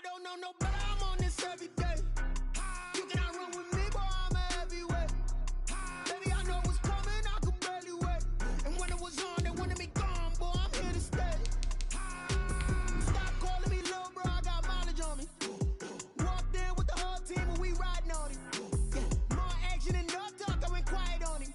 don't know no better, I'm on this every day. You cannot run with me, boy, I'm a heavyweight. Baby, I know what's coming, I could barely wait. And when it was on, they wanted me gone, boy, I'm here to stay. Stop calling me little bro, I got mileage on me. Walked in with the whole team and we riding on him. Yeah, more action and no talk, I went quiet on him.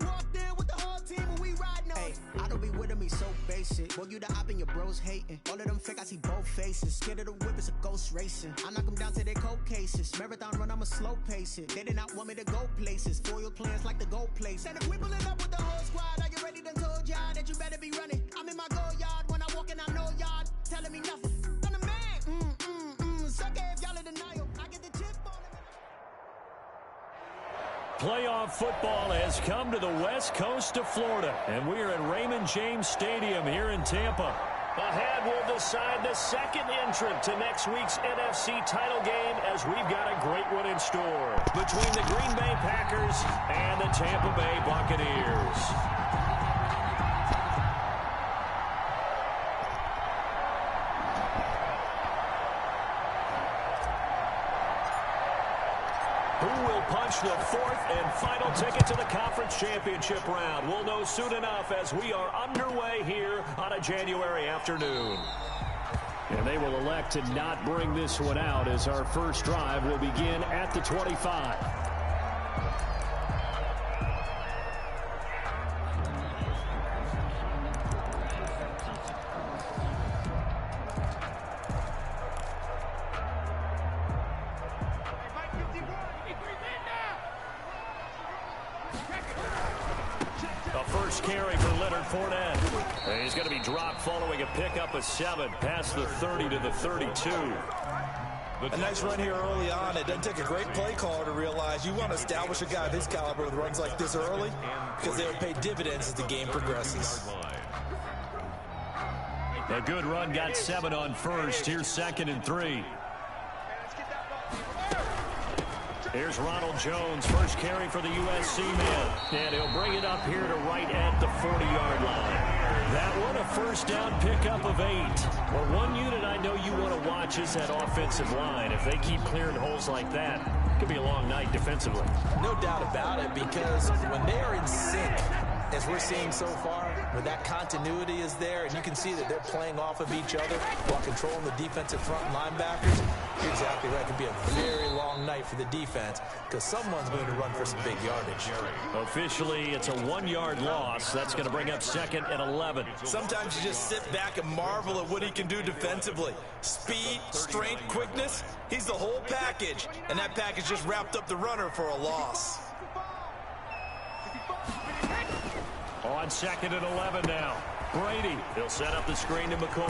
Walked in with the whole team and we riding on him. I don't be with me so basic. Boy, you the op and your bros hating. All of them fake, I see both faces. Scared of the whip, it's a ghost racing. I knock them down to their cold cases. Marathon run, I'ma slow pace it. They did not want me to go places. Foil plans like the go place. And if we pulling up with the whole squad, are you ready? Done told y'all that you better be running. I'm in my go yard. When I walk in, I know y'all telling me nothing. I'm the man. Suck it if y'all in denial. I get the chip on him. Playoff football has come to the west coast of Florida, and we are at Raymond James Stadium here in Tampa. Ahead will decide the second entrant to next week's NFC title game, as we've got a great one in store between the Green Bay Packers and the Tampa Bay Buccaneers. Who will punch the fourth and final ticket to the conference championship round? We'll know soon enough as we are underway here on a January afternoon. And they will elect to not bring this one out, as our first drive will begin at the 25. Carry for Leonard Fournette. And he's going to be dropped following a pickup of 7 past the 30 to the 32. A nice run here early on. It doesn't take a great play caller to realize you want to establish a guy of his caliber with runs like this early, because they'll pay dividends as the game progresses. A good run, got 7 on first. Here's 2nd and 3. Here's Ronald Jones, first carry for the USC man. And he'll bring it up here to right at the 40-yard line. That one, a first down pickup of 8. Well, one unit I know you want to watch is that offensive line. If they keep clearing holes like that, it could be a long night defensively. No doubt about it, because when they are in sync, as we're seeing so far, where that continuity is there, and you can see that they're playing off of each other while controlling the defensive front linebackers, you're exactly right. It could be a very long night for the defense, because someone's going to run for some big yardage. Officially, it's a 1-yard loss. That's going to bring up 2nd and 11. Sometimes you just sit back and marvel at what he can do defensively. Speed, strength, quickness, he's the whole package, and that package just wrapped up the runner for a loss. On 2nd and 11 now. Brady, he'll set up the screen to McCoy.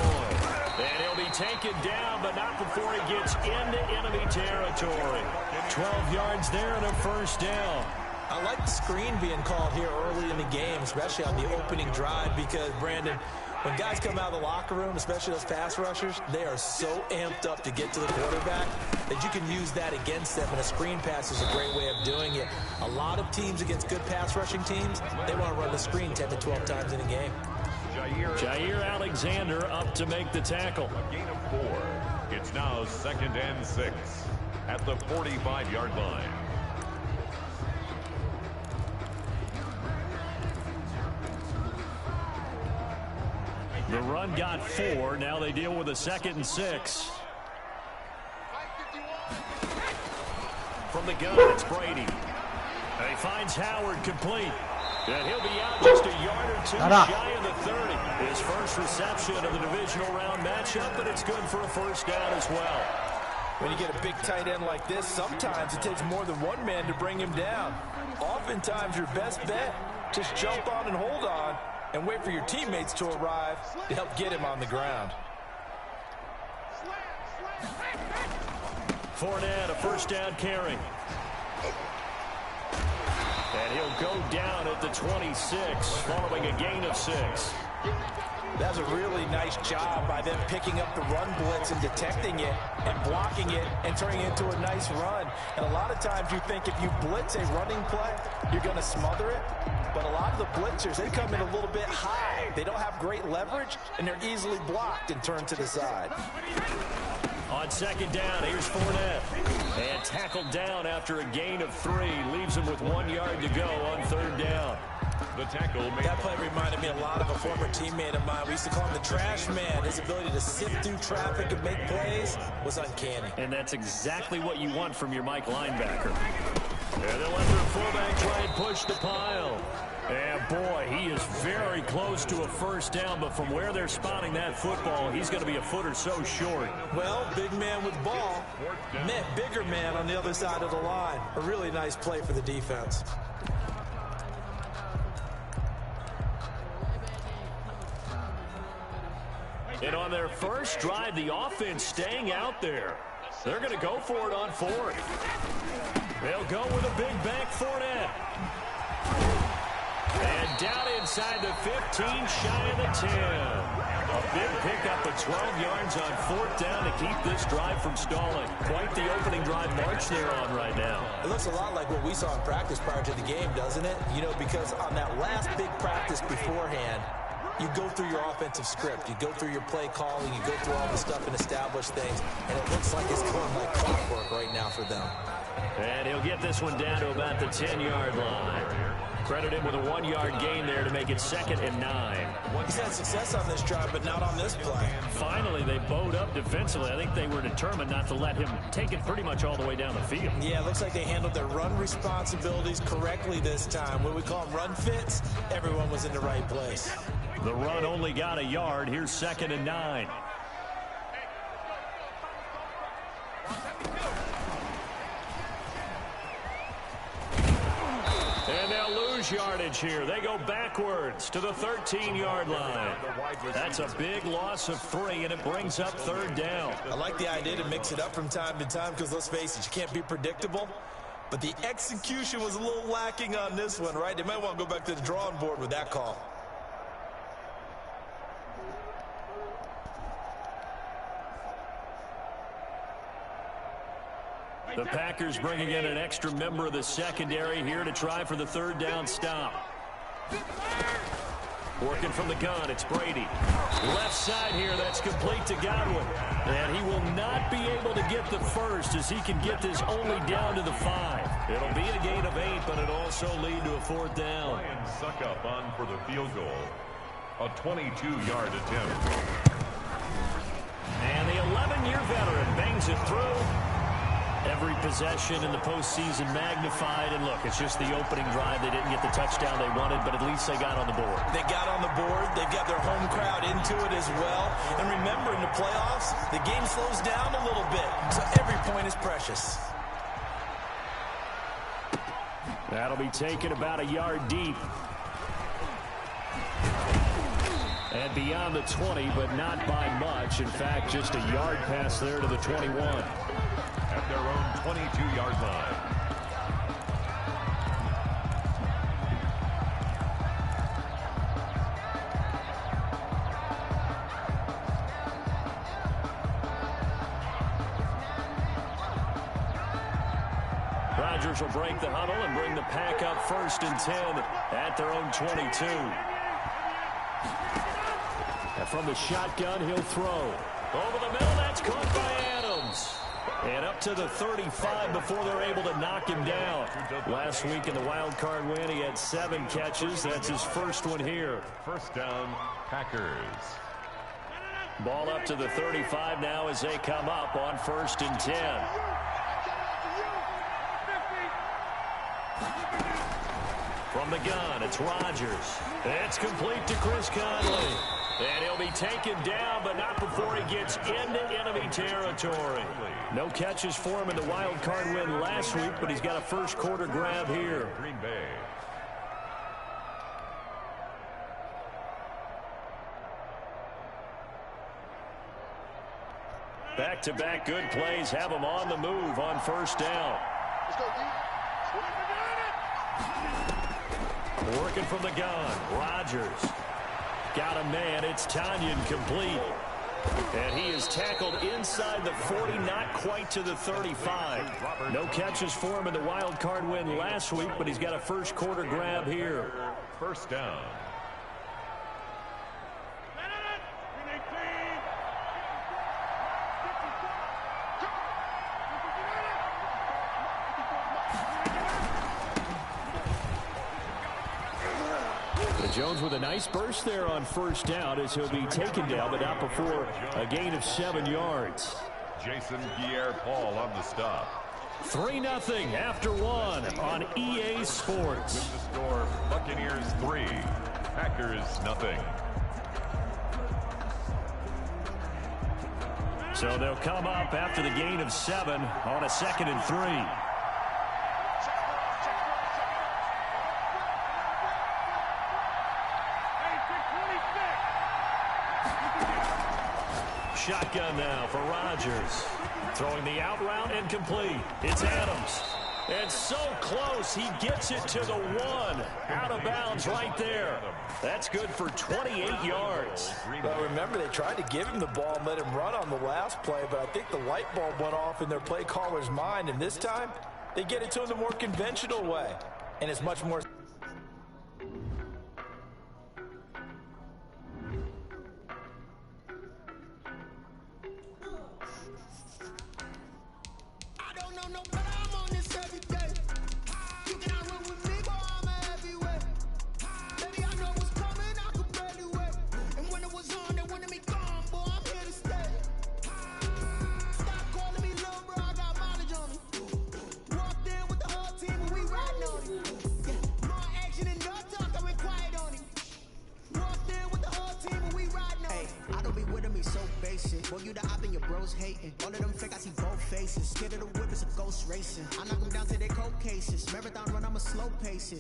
And he'll be taken down, but not before he gets into enemy territory. 12 yards there and a first down. I like the screen being called here early in the game, especially on the opening drive, because, Brandon, when guys come out of the locker room, especially those pass rushers, they are so amped up to get to the quarterback that you can use that against them, and a screen pass is a great way of doing it. A lot of teams against good pass rushing teams, they want to run the screen 10 to 12 times in a game. Jair Alexander up to make the tackle. A gain of 4. It's now 2nd and 6 at the 45-yard line. The run got 4. Now they deal with a 2nd and 6. From the gun, it's Brady. And he finds Howard complete. And he'll be out just a yard or 2 shy of the 30. His first reception of the divisional round matchup, but it's good for a first down as well. When you get a big tight end like this, sometimes it takes more than one man to bring him down. Oftentimes your best bet, just jump on and hold on and wait for your teammates to arrive to help get him on the ground. Fournette, a first down carry. And he'll go down at the 26, following a gain of 6. That's a really nice job by them picking up the run blitz and detecting it and blocking it and turning it into a nice run. And a lot of times you think if you blitz a running play, you're going to smother it. But a lot of the blitzers, they come in a little bit high. They don't have great leverage, and they're easily blocked and turned to the side. On second down, here's Fournette. And tackled down after a gain of 3. Leaves him with 1 yard to go on third down. The tackle made. That play reminded me a lot of a former teammate of mine. We used to call him the trash man. His ability to sift through traffic and make plays was uncanny. And that's exactly what you want from your Mike linebacker. And they'll let their fullback try and push the pile. And boy, he is very close to a first down, but from where they're spotting that football, he's going to be a foot or so short. Well, big man with ball, bigger man on the other side of the line. A really nice play for the defense. And on their first drive, the offense staying out there. They're going to go for it on 4th. They'll go with a big back Fournette. And down inside the 15, shy of the 10. A big pickup of 12 yards on 4th down to keep this drive from stalling. Quite the opening drive march they're on right now. It looks a lot like what we saw in practice prior to the game, doesn't it? You know, because on that last big practice beforehand, you go through your offensive script. You go through your play calling. You go through all the stuff and establish things. And it looks like it's going like clockwork right now for them. And he'll get this one down to about the 10-yard line. Credit him with a 1-yard gain there to make it 2nd and 9. He's had success on this drive, but not on this play. Finally, they bowed up defensively. I think they were determined not to let him take it pretty much all the way down the field. Yeah, it looks like they handled their run responsibilities correctly this time. What we call them run fits, everyone was in the right place. The run only got a yard. Here's 2nd and 9. And they'll lose yardage here. They go backwards to the 13-yard line. That's a big loss of 3, and it brings up 3rd down. I like the idea to mix it up from time to time because, let's face it, you can't be predictable. But the execution was a little lacking on this one, right? They might want to go back to the drawing board with that call. The Packers bringing in an extra member of the secondary here to try for the 3rd down stop. Working from the gun, it's Brady. Left side here, that's complete to Godwin. And he will not be able to get the first as he can get this only down to the 5. It'll be a gain of 8, but it'll also lead to a 4th down. And suck up on for the field goal. A 22-yard attempt. And the 11-year veteran bangs it through. Every possession in the postseason magnified. And look, it's just the opening drive. They didn't get the touchdown they wanted, but at least they got on the board. They got on the board. They've got their home crowd into it as well. And remember, in the playoffs, the game slows down a little bit. So every point is precious. That'll be taken about a yard deep. And beyond the 20, but not by much. In fact, just a yard pass there to the 21. At their own 22-yard line. Rodgers will break the huddle and bring the pack up 1st and 10 at their own 22. And from the shotgun, he'll throw. Over the middle, that's caught by Adams. And up to the 35 before they're able to knock him down. Last week in the wild card win, he had 7 catches. That's his first one here. First down, Packers. Ball up to the 35 now as they come up on 1st and 10. From the gun, it's Rodgers. It's complete to Chris Conley. And he'll be taken down, but not before he gets into enemy territory. No catches for him in the wild card win last week, but he's got a first quarter grab here. Green Bay. Back-to-back good plays have him on the move on 1st down. Working from the gun, Rodgers. Got a man, it's Tanyan complete. And he is tackled inside the 40, not quite to the 35. No catches for him in the wild card win last week, but he's got a first quarter grab here. First down. Jones with a nice burst there on first down as he'll be taken down, but not before a gain of 7 yards. Jason Pierre-Paul on the stop. 3-0 after 1 on EA Sports. With the score, Buccaneers 3, Packers 0. So they'll come up after the gain of 7 on a 2nd and 3. Shotgun now for Rodgers. Throwing the out route incomplete. It's Adams. It's so close. He gets it to the 1. Out of bounds right there. That's good for 28 yards. Well, remember, they tried to give him the ball and let him run on the last play, but I think the light bulb went off in their play caller's mind, and this time they get it to him the more conventional way. And it's much more...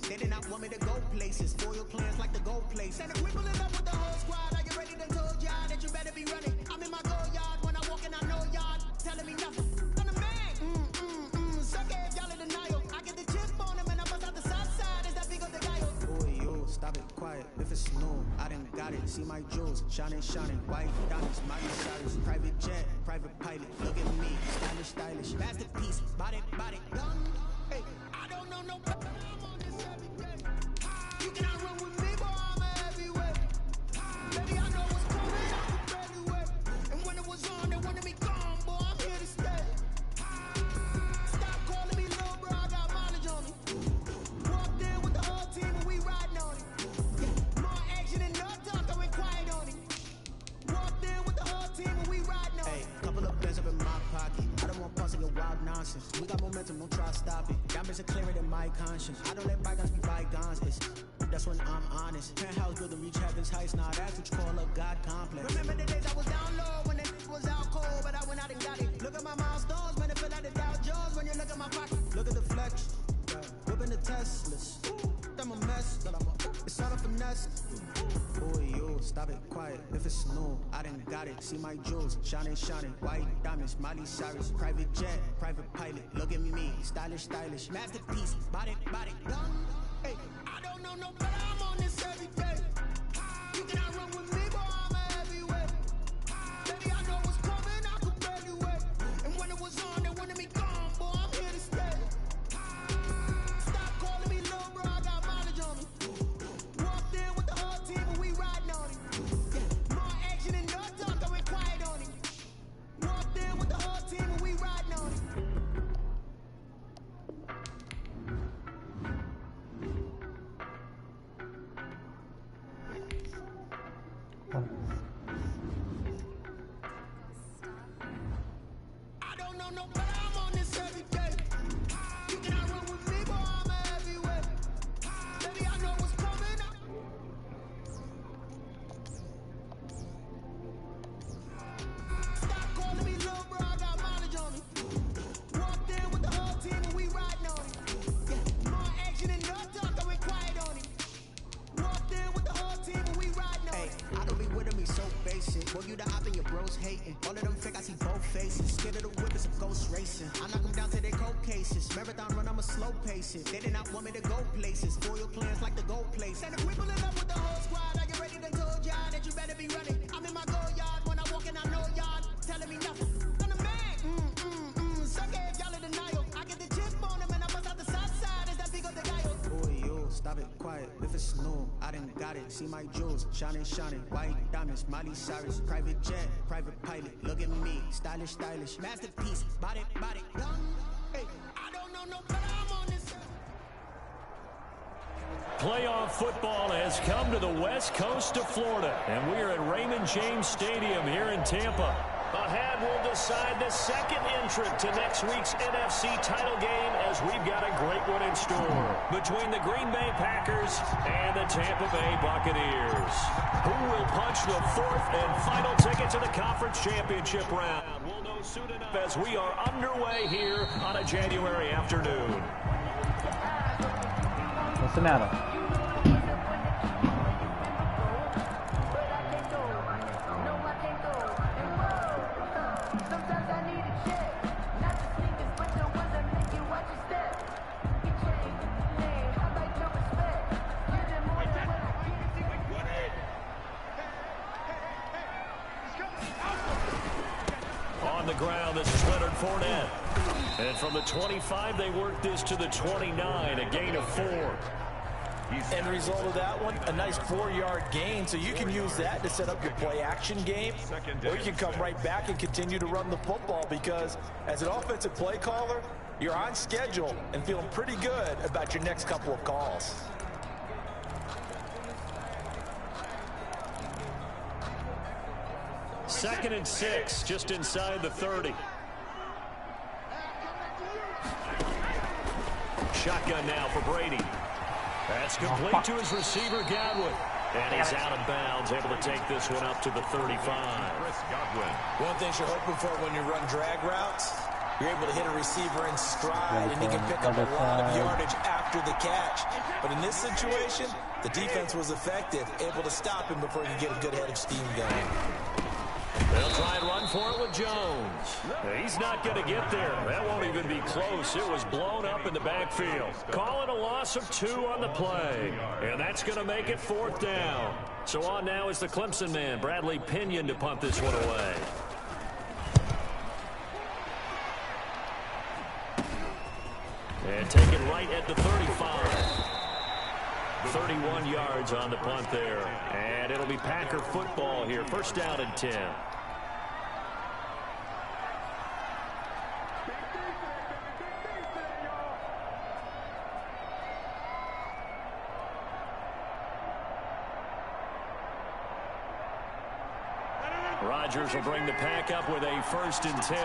They did not want me to go places. Foil plans like the gold place. And if we pull it up with the whole squad, are you ready to told y'all that you better be running? I'm in my go yard. When I walk in, I know y'all telling me nothing. I'm the man. Suck it if y'all in denial. I get the chip on him and I bust out the south side. Is that big of the guy? Boy, yo, stop it, quiet. If it's new, I done got it. See my jewels, shining, white diamonds, mighty cyrus. Private jet, private pilot. Look at me, stylish. Masterpiece, body, done. Hey, I don't know no. You cannot run with me, boy, I'm everywhere. Baby, I know what's coming, I can barely wait. And when it was on, they wanted me gone, boy, I'm here to stay. Stop calling me little bro, I got mileage on me. Walked in with the whole team and we riding on it. Yeah, more action and no talk, I went quiet on it. Walked in with the whole team and we riding on it. Hey, couple of bands up in my pocket. I don't want pausing your wild nonsense. We got momentum, don't try to stop it. Diamonds are clearer than my conscience. I don't let bygones be bygones. That's when I'm honest. Penthouse building reach heaven's heights. Now that's what you call a God complex. Remember the days I was down low when it was out cold, but I went out and got it. Look at my milestones, man, it feel like the Dow Jones when you look at my pocket. Look at the flex, whipping the Teslas. I'm a mess, it's all a finesse. Boy, yo, stop it, quiet. If it's new, I done got it. See my jewels, shining, white diamonds, Miley Cyrus. Private jet, private pilot. Look at me, stylish. Masterpiece, body, done. Hey, I don't know no better, I'm on this every day. You cannot run with me, boy, I'm everywhere. Baby, I know what's coming, I could barely wait. And when it was on, they wanted me gone, boy, I'm here to stay. Stop calling me little bro, I got mileage on me. Walked in with the whole team and we riding on it. Yeah, more action and no talk, I went quiet on it. Walked in with the whole team and we riding on it. I don't know no better, I'm on this every day. You cannot run with me, boy, I'm everywhere. Baby, I know what's coming up. Stop calling me little bro, I got mileage on me. Walked in with the whole team and we riding on it. Yeah, more action and no talk, I went quiet on it. Walked in with the whole team and we riding on it. I don't be with me so basic. Boy, you the op and your bros hating. All of them fake, I see both faces. Scared of the whip, it's a ghost racing. I knock them down to their cold cases. Marathon run, I'm a slow pacing. They did not want me to go places. Foil plans like the gold place. And if we pull it up with the whole squad, are you ready to told y'all that you better be running? I'm in my go yard. When I walk in, I know y'all telling me nothing. I'm the man. Suck it if y'all in denial. I get the chip on him and I bust out the south side. Is that big of the guy? Boy, yo, stop it, quiet. If it's new, I done got it. See my jewels, shining, white diamonds, Miley Cyrus. Private jet, private pilot. Look at me, stylish. Masterpiece, body, done. Hey, I don't know no better, I'm on this. playoff football has come to the west coast of Florida, and we are at Raymond James Stadium here in Tampa. A hat will decide the second entrant to next week's NFC title game, as we've got a great one in store between the Green Bay Packers and the Tampa Bay Buccaneers. Who will punch the fourth and final ticket to the conference championship round? We'll know soon enough as we are underway here on a January afternoon. What's the matter? On the ground, this is Leonard Fournette. And from the 25, they work this to the 29, a gain of 4. And the result of that one, a nice 4-yard gain. So you can use that to set up your play-action game, or you can come right back and continue to run the football, because as an offensive play caller, you're on schedule and feeling pretty good about your next couple of calls. Second and 6, just inside the 30. Shotgun now for Brady. That's complete to his receiver, Godwin. And he's out of bounds, able to take this one up to the 35. One thing you're hoping for when you run drag routes, you're able to hit a receiver in stride, and he can pick up a lot of yardage after the catch. But in this situation, the defense was effective, able to stop him before he could get a good head of steam going. They'll try and run for it with Jones. He's not going to get there. That won't even be close. It was blown up in the backfield. Call it a loss of 2 on the play. And that's going to make it 4th down. So on now is the Clemson man, Bradley Pinion, to punt this one away. And taken right at the 35. 31 yards on the punt there. And it'll be Packer football here. 1st down and 10. Rodgers will bring the Pack up with a 1st and 10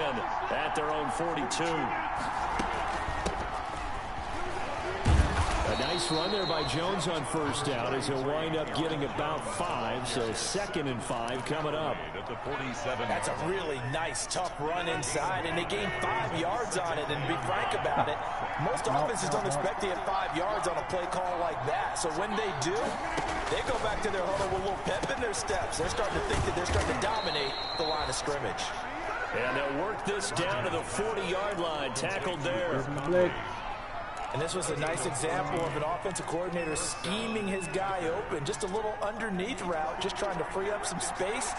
at their own 42. A nice run there by Jones on 1st down, as he'll wind up getting about 5. So 2nd and 5 coming up. That's a really nice, tough run inside, and they gained 5 yards on it. And to be frank about it, most offenses don't expect to get 5 yards on a play call like that. So when they do, they go back to their huddle with a little pep in their steps. They're starting to think that they're starting to dominate the line of scrimmage. And they'll work this down to the 40-yard line. Tackled there. And this was a nice example of an offensive coordinator scheming his guy open. Just a little underneath route, just trying to free up some space,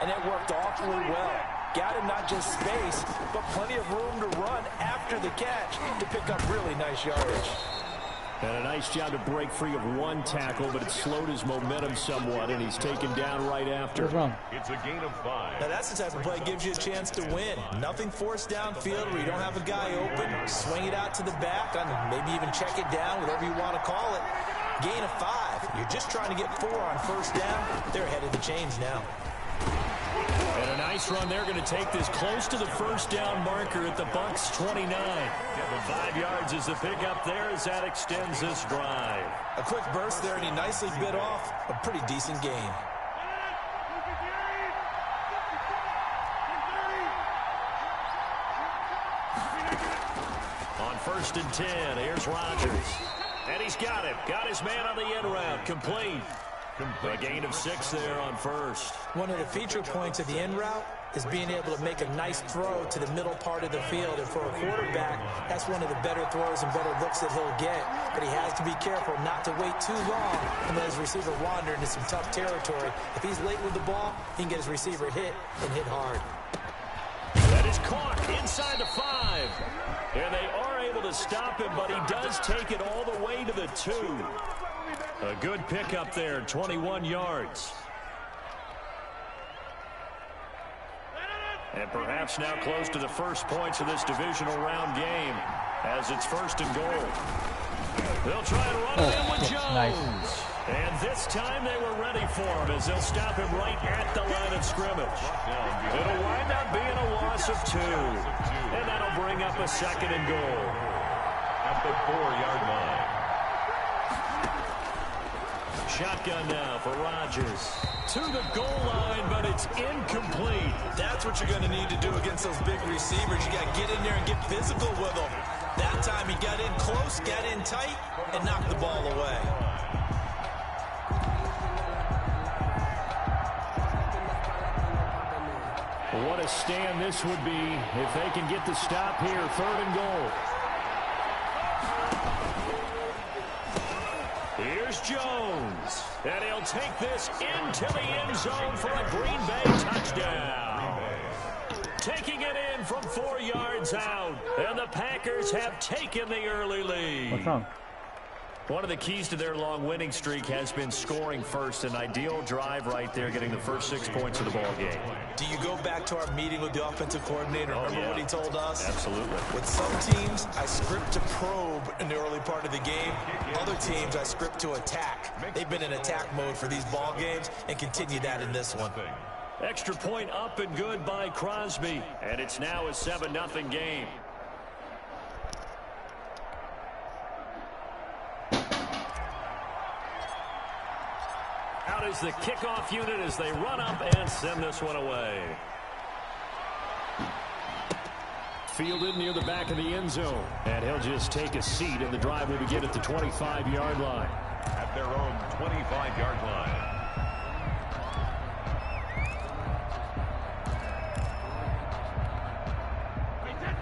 and it worked awfully well. Got him not just space, but plenty of room to run after the catch to pick up really nice yardage. And a nice job to break free of 1 tackle, but it slowed his momentum somewhat, and he's taken down right after. What's wrong? It's a gain of 5. Now that's the type of play that gives you a chance to win. Nothing forced downfield where you don't have a guy open. Swing it out to the back, maybe even check it down, whatever you want to call it. Gain of 5. You're just trying to get 4 on 1st down. They're ahead of the chains now. And a nice run. They're going to take this close to the 1st down marker at the Bucs 29. 5 yards is the pickup there as that extends this drive. A quick burst there, and he nicely bit off a pretty decent gain. On 1st and 10, here's Rodgers. And he's got him. Got his man on the end route. Complete. A gain of 6 there on 1st. One of the feature points of the end route is being able to make a nice throw to the middle part of the field. And for a quarterback, that's one of the better throws and better looks that he'll get. But he has to be careful not to wait too long and let his receiver wander into some tough territory. If he's late with the ball, he can get his receiver hit and hit hard. That is caught inside the 5. And they are able to stop him, but he does take it all the way to the 2. A good pickup there, 21 yards. And perhaps now close to the first points of this divisional round game, as it's 1st and goal. They'll try and run it in with Jones. Nice. And this time they were ready for him as they'll stop him right at the line of scrimmage. It'll wind up being a loss of 2. And that'll bring up a 2nd and goal. At the 4-yard line. Shotgun now for Rodgers. To the goal line, but it's incomplete. That's what you're going to need to do against those big receivers. You got to get in there and get physical with them. That time he got in close, got in tight, and knocked the ball away. What a stand this would be if they can get the stop here. 3rd and goal. Here's Jones. And he'll take this into the end zone for a Green Bay touchdown. Taking it in from 4 yards out. And the Packers have taken the early lead. What's wrong? One of the keys to their long winning streak has been scoring first. An ideal drive right there, getting the first 6 points of the ball game. Do you go back to our meeting with the offensive coordinator? Remember what he told us? Absolutely. With some teams, I script to probe in the early part of the game. Other teams, I script to attack. They've been in attack mode for these ball games and continue that in this one. Extra point up and good by Crosby. And it's now a 7-0 game. Out is the kickoff unit as they run up and send this one away. Fielded near the back of the end zone. And he'll just take a seat, and the drive will begin at the 25-yard line. At their own 25-yard line.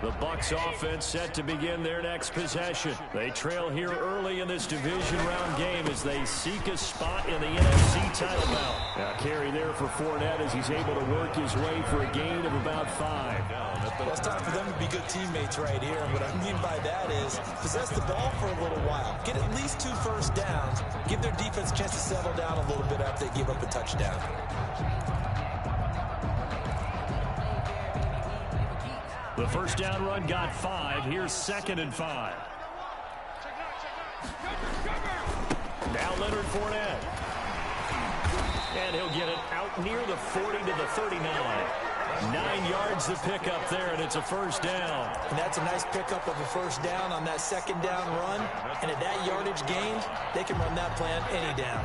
The Bucs offense set to begin their next possession. They trail here early in this division round game as they seek a spot in the NFC title bout. Now carry there for Fournette as he's able to work his way for a gain of about 5. Well, it's time for them to be good teammates right here. And what I mean by that is possess the ball for a little while. Get at least 2 first downs. Give their defense a chance to settle down a little bit after they give up a touchdown. The first down run got 5. Here's 2nd and 5. Now Leonard Fournette. And he'll get it out near the 40 to the 39. 9 yards to pick up there, and it's a first down. And that's a nice pickup of a first down on that 2nd down run. And at that yardage gain, they can run that plan any down.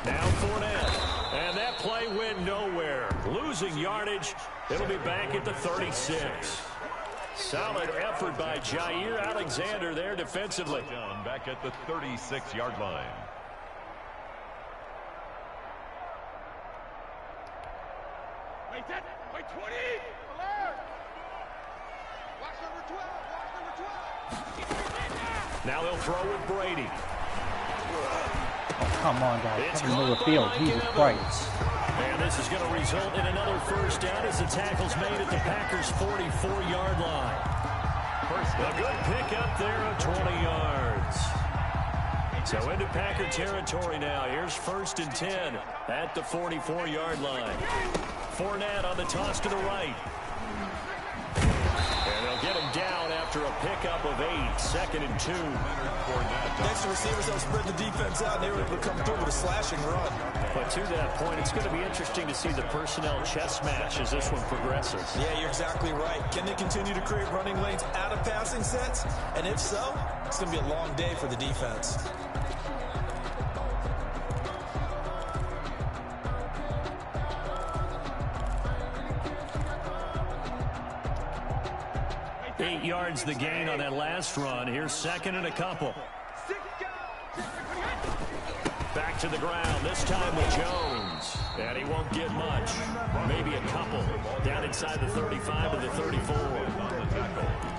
Now Fournette. And that play went nowhere. Losing yardage. It'll be back at the 36. Solid effort by Jair Alexander there defensively. Down back at the 36-yard line. Wait 20. Alert. Watch number 12. Watch number 12. Now they'll throw with Brady. Oh, come on, guys. It's Come in the middle of the caught field. by Jesus Evans. Christ. And this is going to result in another first down as the tackle's made at the Packers' 44-yard line. A good pickup there of 20 yards. So into Packer territory now. Here's 1st and 10 at the 44-yard line. Fournette on the toss to the right. And they'll get him down after a pickup of 8. 2nd and 2. Next, the receivers have spread the defense out, and they were able to come through with a slashing run. But to that point, it's going to be interesting to see the personnel chess match as this one progresses. Yeah, you're exactly right. Can they continue to create running lanes out of passing sets? And if so, it's going to be a long day for the defense. Eight yards the gain on that last run. Here's 2nd and a couple. Back to the ground, this time with Jones. And he won't get much. Maybe a couple. Down inside the 35 to the 34.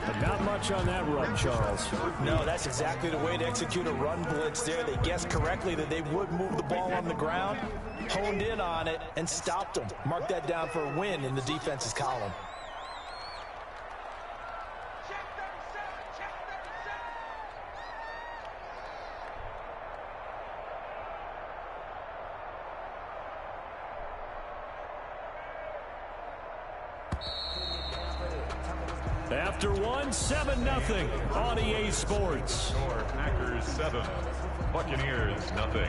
But not much on that run, Charles. No, that's exactly the way to execute a run blitz there. They guessed correctly that they would move the ball on the ground, honed in on it, and stopped them. Mark that down for a win in the defense's column. After one, 7-0 on EA Sports. Packers 7, Buccaneers 0.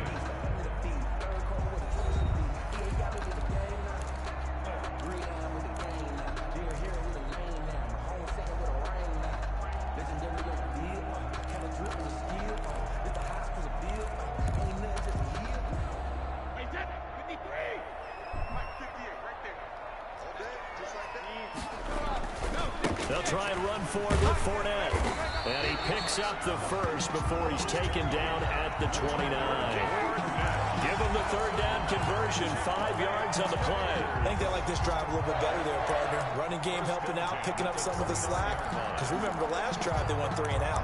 They'll try and run forward with Fournette. And he picks up the first before he's taken down at the 29. Give him the third down conversion, 5 yards on the play. I think they like this drive a little bit better there, partner. Running game helping out, picking up some of the slack. Because remember the last drive, they went 3 and out.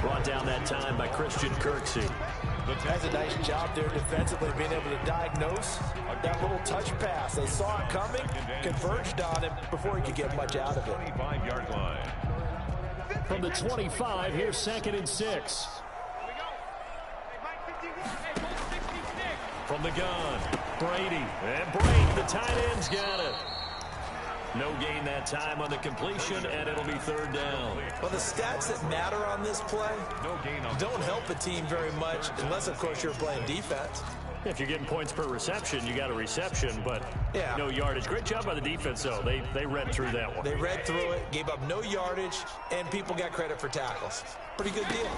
Brought down that time by Christian Kirksey. That's a nice job there defensively, being able to diagnose that little touch pass. They saw it coming, converged on him before he could get much out of it. 25-yard line. From the 25, here's 2nd and 6. From the gun, Brady. And Brady, the tight end's got it. No gain that time on the completion, and it'll be 3rd down. Well, the stats that matter on this play don't help a team very much unless, of course, you're playing defense. If you're getting points per reception, you got a reception, but no yardage. Great job by the defense, though. They read through that one. They read through it, gave up no yardage, and people got credit for tackles. Pretty good deal.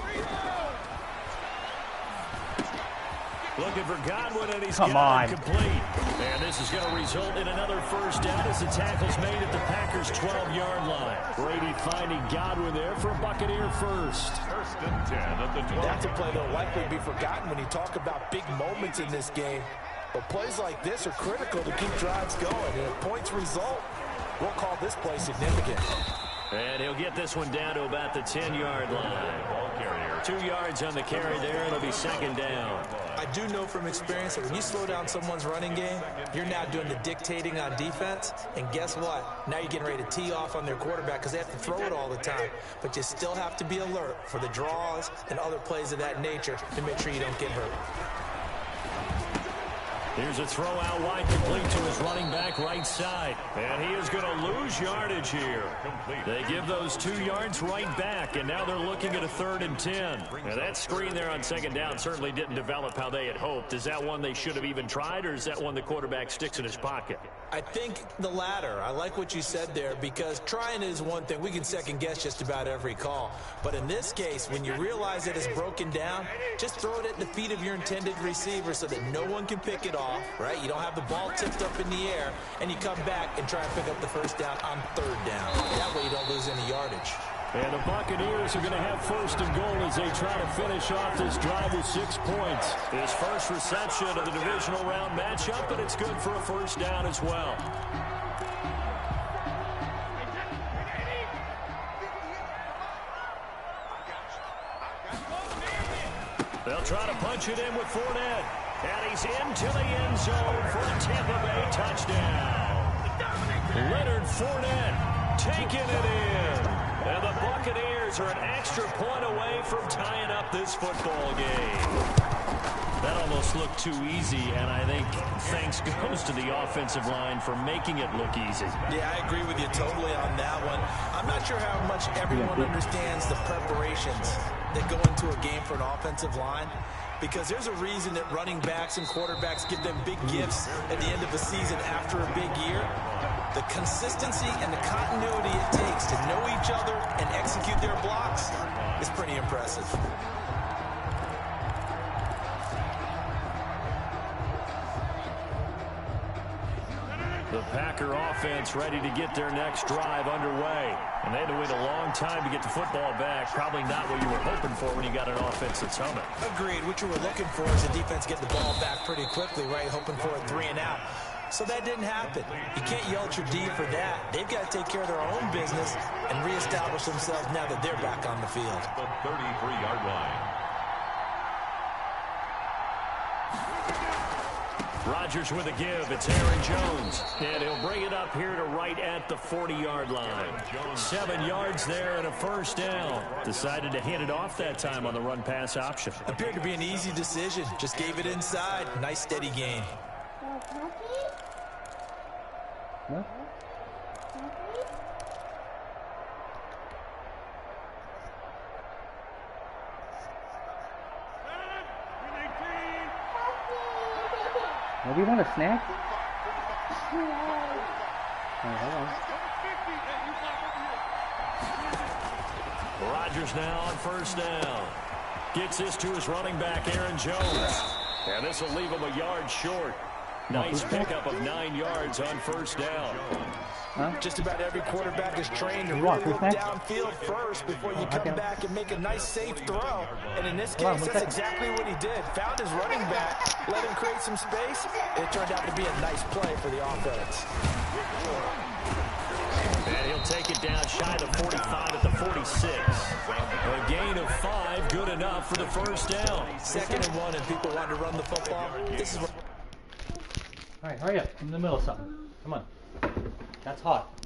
Looking for Godwin, and he's got it complete. And this is going to result in another first down as the tackle's made at the Packers' 12-yard line. Brady finding Godwin there for a Buccaneer first. 1st and 10 at the 12. That's a play that'll likely be forgotten when you talk about big moments in this game. But plays like this are critical to keep drives going. And if points result, we'll call this play significant. And he'll get this one down to about the 10-yard line. Ball carrier. 2 yards on the carry there. It'll be 2nd down. I do know from experience that when you slow down someone's running game, you're now doing the dictating on defense. And guess what? Now you're getting ready to tee off on their quarterback because they have to throw it all the time. But you still have to be alert for the draws and other plays of that nature to make sure you don't get hurt. Here's a throw out wide, complete to his running back right side. And he is going to lose yardage here. They give those 2 yards right back, and now they're looking at a 3rd and 10. Now that screen there on 2nd down certainly didn't develop how they had hoped. Is that one they should have even tried, or is that one the quarterback sticks in his pocket? I think the latter. I like what you said there, because trying is one thing. We can second guess just about every call. But in this case, when you realize that it's broken down, just throw it at the feet of your intended receiver so that no one can pick it off, right? You don't have the ball tipped up in the air, and you come back and try and pick up the first down on 3rd down. That way you don't lose any yardage. And the Buccaneers are going to have 1st and goal as they try to finish off this drive with 6 points. His first reception of the divisional round matchup, but it's good for a 1st down as well. They'll try to punch it in with Fournette. And he's into the end zone for a Tampa Bay touchdown. Leonard Fournette taking it in. And the Buccaneers are an extra point away from tying up this football game. That almost looked too easy, and I think thanks goes to the offensive line for making it look easy. Yeah, I agree with you totally on that one. I'm not sure how much everyone understands the preparations that go into a game for an offensive line, because there's a reason that running backs and quarterbacks give them big gifts at the end of a season after a big year. The consistency and the continuity it takes to know each other and execute their blocks is pretty impressive. The Packer offense ready to get their next drive underway. And they had to wait a long time to get the football back. Probably not what you were hoping for when you got an offense that's humming. Agreed. What you were looking for is the defense getting the ball back pretty quickly, right? Hoping for a 3 and out. So that didn't happen. You can't yell at your D for that. They've got to take care of their own business and reestablish themselves now that they're back on the field. The 33-yard line. Rodgers with a give. It's Aaron Jones. And he'll bring it up here to right at the 40-yard line. 7 yards there and a first down. Decided to hit it off that time on the run-pass option. Appeared to be an easy decision. Just gave it inside. Nice steady gain. No? Maybe you want a snack? Oh, hold on. Rodgers now on first down. Gets this to his running back, Aaron Jones. And this will leave him a yard short. Nice pickup of 9 yards on first down. Huh? Just about every quarterback is trained to really look downfield first before you come back and make a nice, safe throw. And in this case, that's exactly what he did. Found his running back, let him create some space. It turned out to be a nice play for the offense. And he'll take it down shy of the 45 at the 46. A gain of 5, good enough for the first down. 2nd and 1, and people want to run the football. This is what... All right, hurry up. I'm in the middle of something. Come on. That's hot.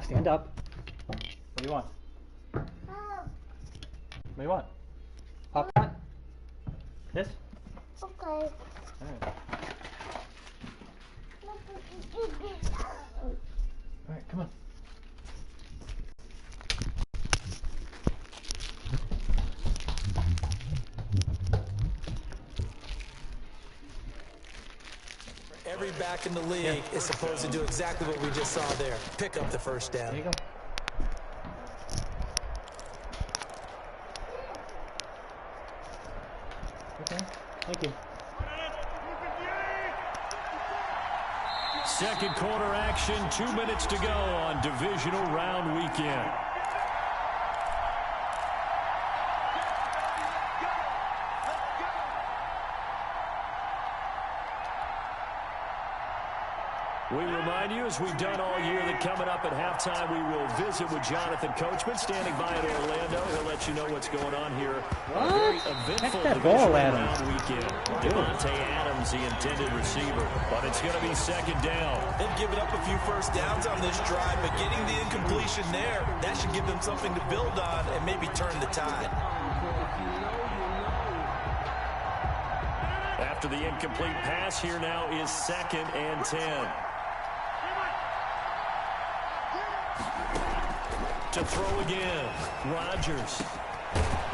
Stand up. What do you want? What do you want? Popcorn? This? Okay. All right. All right, come on. Every back in the league is supposed to do exactly what we just saw there. Pick up the first down. There you go. Okay, thank you. Second quarter action, 2 minutes to go on divisional round weekend. We remind you, as we've done all year, that coming up at halftime, we will visit with Jonathan Coachman, standing by in Orlando. He'll let you know what's going on here. A very eventful divisional round weekend. Devontae Adams, the intended receiver, but it's going to be second down. They've given up a few first downs on this drive, but getting the incompletion there, that should give them something to build on and maybe turn the tide. After the incomplete pass, here now is 2nd and 10. To throw again, Rodgers.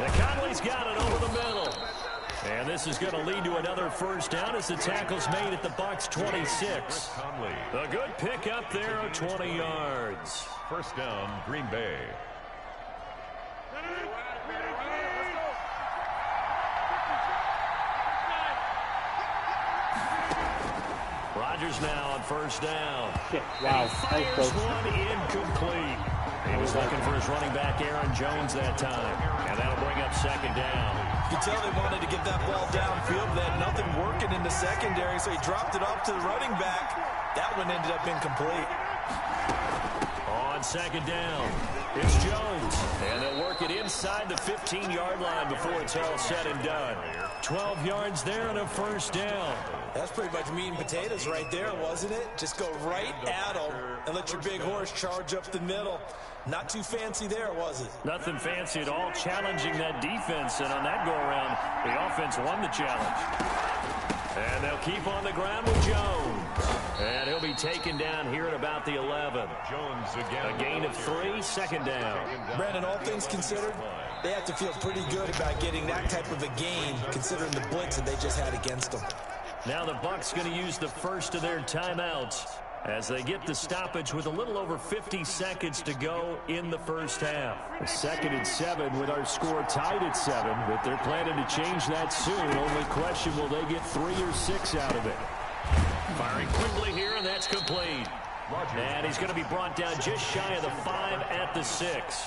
And Conley's got it over the middle. And this is going to lead to another first down as the tackle's made at the Bucs 26. A good pick up there of 20 yards. First down, Green Bay. Rodgers now on first down. Wow, he fires one incomplete. He was looking for his running back, Aaron Jones, that time. And that'll bring up second down. You can tell they wanted to get that ball downfield. They had nothing working in the secondary, so he dropped it off to the running back. That one ended up incomplete. On second down, it's Jones. And they'll work it inside the 15-yard line before it's all said and done. 12 yards there and a first down. That's pretty much meat and potatoes right there, wasn't it? Just go right at them and let your big horse charge up the middle. Not too fancy there, was it? Nothing fancy at all, challenging that defense. And on that go-around, the offense won the challenge. And they'll keep on the ground with Jones. And he'll be taken down here at about the 11. Jones again. A gain of 3, second down. Brandon, all things considered, they have to feel pretty good about getting that type of a gain, considering the blitz that they just had against them. Now the Bucs going to use the first of their timeouts as they get the stoppage with a little over 50 seconds to go in the first half. 2nd and 7 with our score tied at 7, but they're planning to change that soon. Only question, will they get 3 or 6 out of it? Firing quickly here, and that's complete. And he's going to be brought down just shy of the 5 at the 6.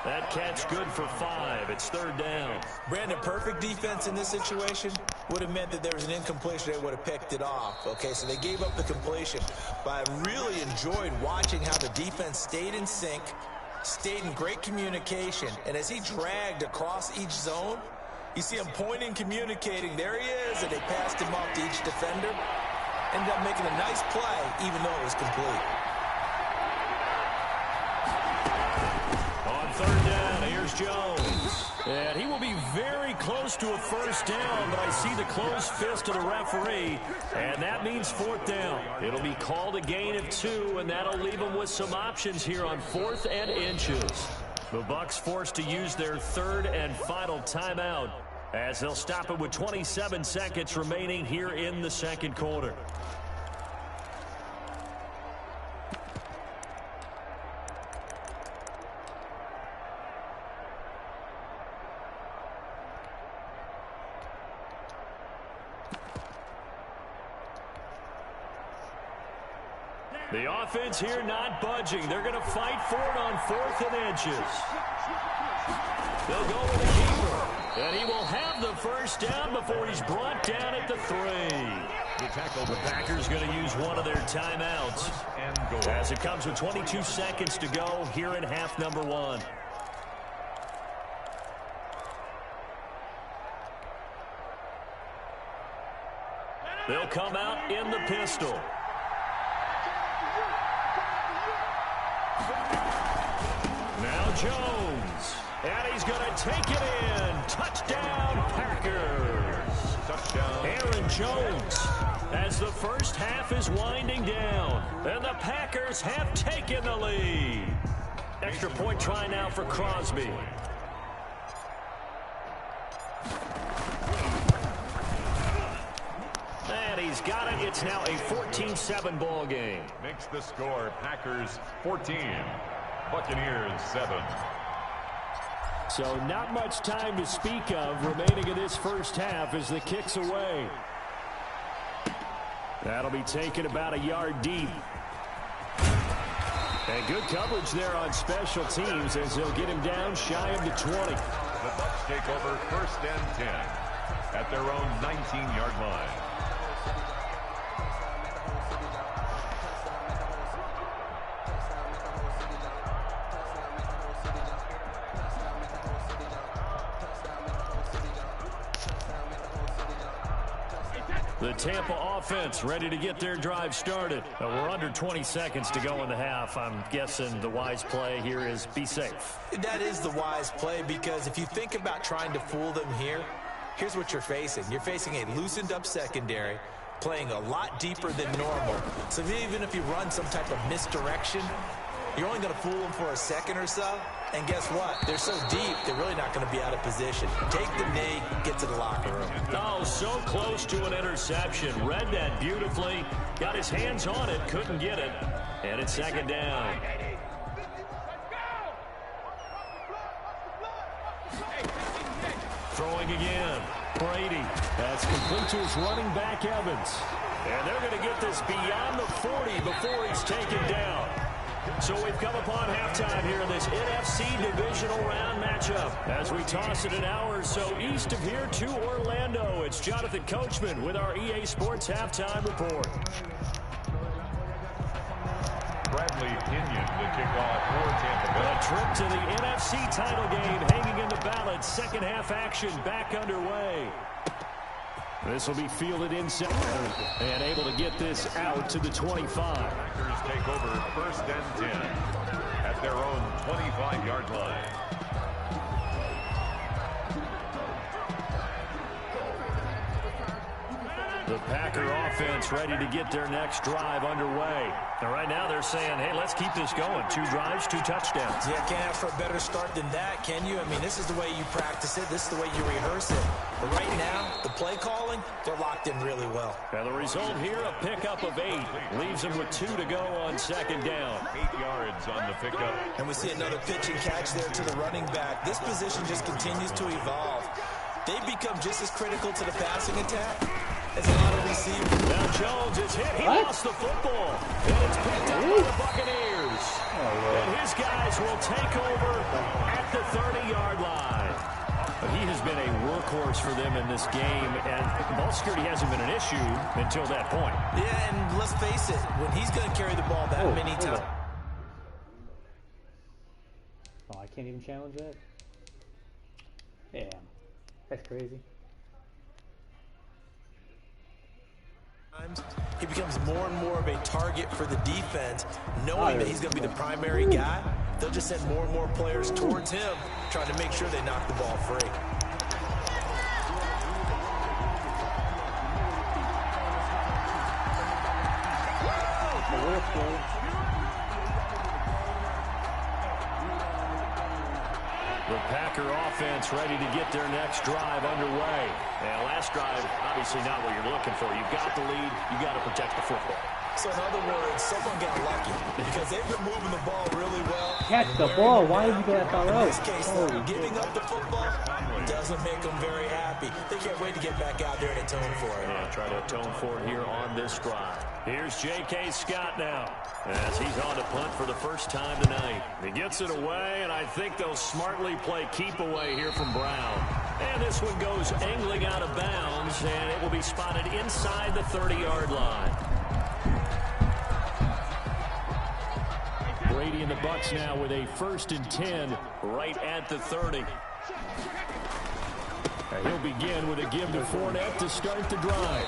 That catch good for 5. It's third down. Brandon, perfect defense in this situation would have meant that there was an incompletion. They would have picked it off. Okay, so they gave up the completion. But I really enjoyed watching how the defense stayed in sync, stayed in great communication. And as he dragged across each zone, You see him pointing, communicating. There he is, and they passed him off to each defender. Ended up making a nice play, even though it was complete. On third down, here's Jones. And he will be very close to a first down, but I see the closed fist of the referee, and that means fourth down. It'll be called a gain of 2, and that'll leave them with some options here on 4th and inches. The Bucs forced to use their third and final timeout as they'll stop it with 27 seconds remaining here in the second quarter. The offense here not budging. They're going to fight for it on 4th and inches. They'll go with the keeper. And he will have the first down before he's brought down at the 3. The Packers going to use one of their timeouts as it comes with 22 seconds to go here in half number 1. They'll come out in the pistol. Now Jones, and he's going to take it in. Touchdown, Packers. Touchdown. Aaron Jones, as the first half is winding down, and the Packers have taken the lead. Extra point try now for Crosby. And he's got it. It's now a 14-7 ball game. Makes the score Packers 14. Buccaneers 7. So not much time to speak of remaining in this first half as the kick's away. That'll be taken about a yard deep. And good coverage there on special teams as they'll get him down shy of the 20. The Bucs take over 1st and 10 at their own 19-yard line. The Tampa offense ready to get their drive started. We're under 20 seconds to go in the half. I'm guessing the wise play here is be safe. That is the wise play, because if you think about trying to fool them here, here's what you're facing. You're facing a loosened up secondary, playing a lot deeper than normal. So even if you run some type of misdirection, you're only going to fool them for a second or so. And guess what? They're so deep, they're really not going to be out of position. Take the knee, get to the locker room. Oh, so close to an interception. Read that beautifully. Got his hands on it, couldn't get it. And it's second down. Throwing again. Brady. That's complete to his running back, Evans. And they're going to get this beyond the 40 before he's taken down. So we've come upon halftime here in this NFC divisional round matchup. As we toss it an hour or so east of here to Orlando, it's Jonathan Coachman with our EA Sports Halftime Report. Bradley Pinion to kick off for Tampa Bay. A trip to the NFC title game hanging in the balance. Second half action back underway. This will be fielded inside and able to get this out to the 25. Packers take over 1st and 10 at their own 25-yard line. The Packer offense ready to get their next drive underway. And right now they're saying, hey, let's keep this going. 2 drives, 2 touchdowns. Yeah, can't ask for a better start than that, can you? I mean, this is the way you practice it. This is the way you rehearse it. But right now, the play calling, they're locked in really well. And the result here, a pickup of 8. Leaves them with 2 to go on second down. 8 yards on the pickup. And we see another pitch and catch there to the running back. This position just continues to evolve. They become just as critical to the passing attack as a lot of receivers. Now Jones is hit. He lost the football. And it's picked up by the Buccaneers. And his guys will take over at the 30-yard line. But he has been a workhorse for them in this game, and ball security hasn't been an issue until that point. Yeah, and let's face it, when he's going to carry the ball that many times. Oh, I can't even challenge that? Yeah. That's crazy. He becomes more and more of a target for the defense, knowing that he's going to be the primary guy. They'll just send more and more players towards him, trying to make sure they knock the ball free. The Packer offense ready to get their next drive underway. And last drive, obviously not what you're looking for. You've got the lead. You got to protect the football. So in other words, someone got lucky because they've been moving the ball really well. Catch the ball. Why did you go that far out? In this case, though, giving up the football doesn't make them very happy. They can't wait to get back out there and atone for it. Yeah, try to atone for it here on this drive. Here's J.K. Scott now as he's on to punt for the first time tonight. He gets it away, and I think they'll smartly play keep away here from Brown. And this one goes angling out of bounds, and it will be spotted inside the 30-yard line. Brady and the Bucs now with a 1st and 10 right at the 30. He'll begin with a give to Fournette to start the drive.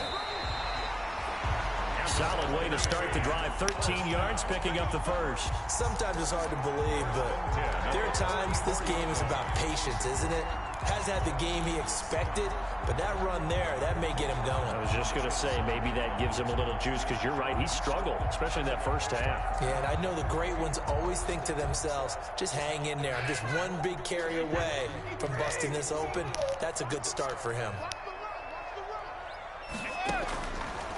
Solid way to start the drive. 13 yards, picking up the first. Sometimes it's hard to believe, but there are times this game is about patience, isn't it? Hasn't had the game he expected, but that run there, that may get him going. I was just going to say, maybe that gives him a little juice, because you're right, he struggled, especially in that first half. Yeah, and I know the great ones always think to themselves, just hang in there. I'm just one big carry away from busting this open. That's a good start for him.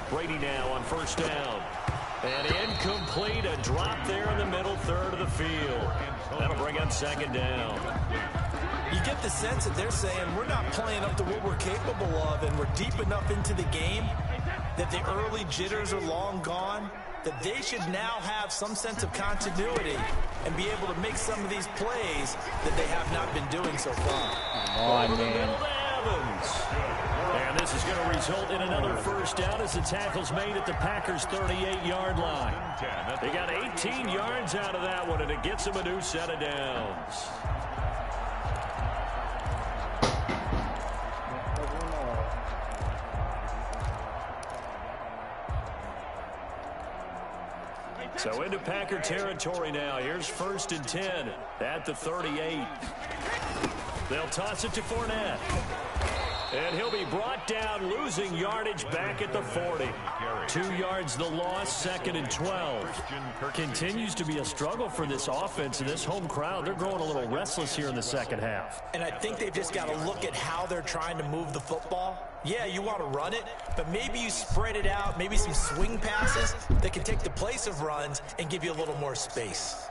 Brady now on 1st down. And incomplete, a drop there in the middle third of the field. That'll bring up 2nd down. You get the sense that they're saying we're not playing up to what we're capable of, and we're deep enough into the game that the early jitters are long gone, that they should now have some sense of continuity and be able to make some of these plays that they have not been doing so far. Over the middle to Evans. And this is going to result in another 1st down as the tackle's made at the Packers' 38-yard line. They got 18 yards out of that one, and it gets them a new set of downs. So into Packer territory now. Here's 1st and 10 at the 38. They'll toss it to Fournette. And he'll be brought down, losing yardage back at the 40. 2 yards the loss, 2nd and 12. Continues to be a struggle for this offense and this home crowd. They're growing a little restless here in the second half. And I think they've just got to look at how they're trying to move the football. Yeah, you want to run it, but maybe you spread it out, maybe some swing passes that can take the place of runs and give you a little more space.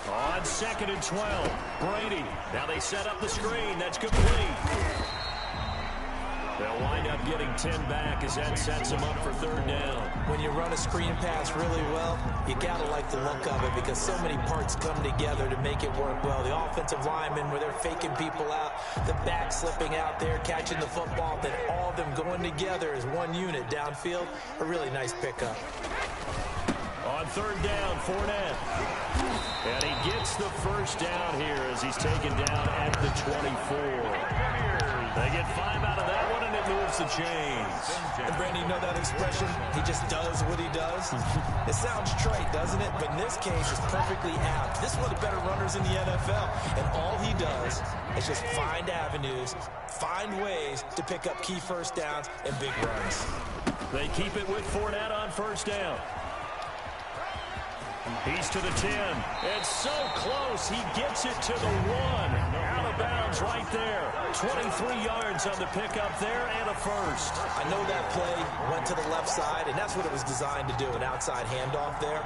On 2nd and 12, Brady. Now they set up the screen. That's complete. They'll wind up getting 10 back as that sets them up for 3rd down. When you run a screen pass really well, you got to like the look of it because so many parts come together to make it work well. The offensive linemen, where they're faking people out, the back slipping out there, catching the football, then all of them going together as one unit downfield. A really nice pickup. On 3rd down, Fournette. And he gets the 1st down here as he's taken down at the 24. They get 5 out of that one, and it moves the chains. And Brandon, you know that expression? He just does what he does. It sounds trite, doesn't it? But in this case, it's perfectly apt. This is one of the better runners in the NFL. And all he does is just find avenues, find ways to pick up key 1st downs and big runs. They keep it with Fournette on 1st down. He's to the 10. It's so close. He gets it to the 1. Out of bounds right there. 23 yards on the pickup there and a 1st. I know that play went to the left side, and that's what it was designed to do, an outside handoff there.